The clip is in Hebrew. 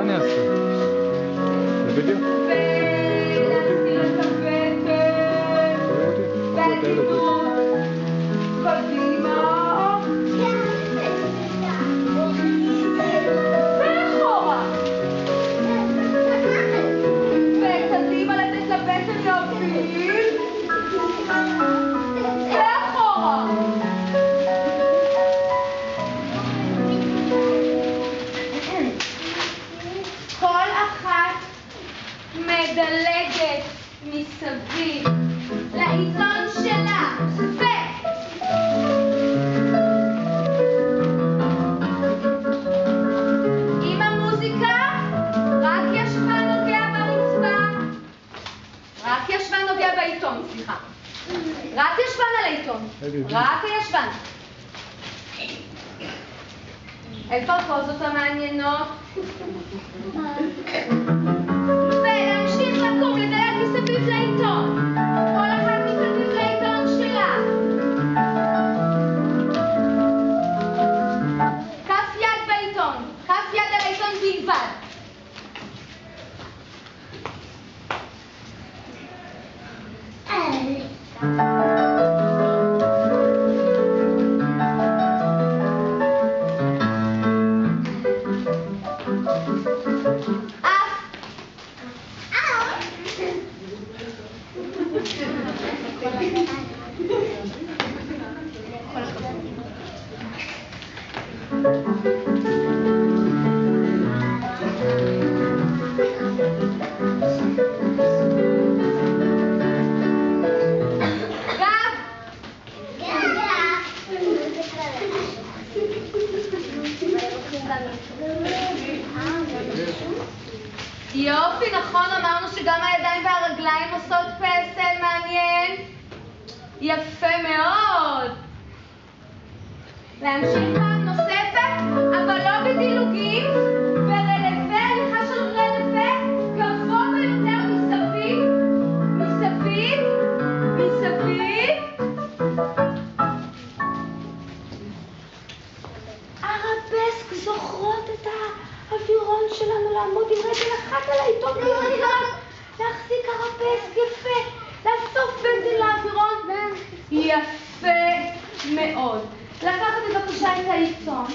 מה אני אעשה? זה בדיוק. ולהסתיר את הבטן. והדיבור. קדימה. ואחורה. וקדימה לתת לבטן להוביל. ואחורה. כל אחת מדלגת מסביב לעיתון שלה עם המוזיקה רק ישבה נוגע ברצפה, רק ישבן נוגע בעיתון, סליחה, רק ישבן על העיתון, רק הישבן. איפה הפוזות המעניינות? ולהמשיך לקום, לדלג מסביב לעיתון. כל אחת מסביב לעיתון שלה. כף יד בעיתון, כף יד על העיתון בלבד. יופי, נכון, אמרנו שגם הידיים והרגליים עושות פסל, מעניין. יפה מאוד. להמשיך פעם נוספת, אבל לא בדילוגים, ברלווה, הליכה של רלווה, גבוה ביותר מסביב, מסביב, מסביב. ערבסק, זוכרות את האווירון שלנו, לעמוד עם רגל אחת על העיתון ביחד, להחזיק ערבסק יפה, לאסוף בנזין לאווירון. יפה מאוד. לקחת בבקשה את העיתון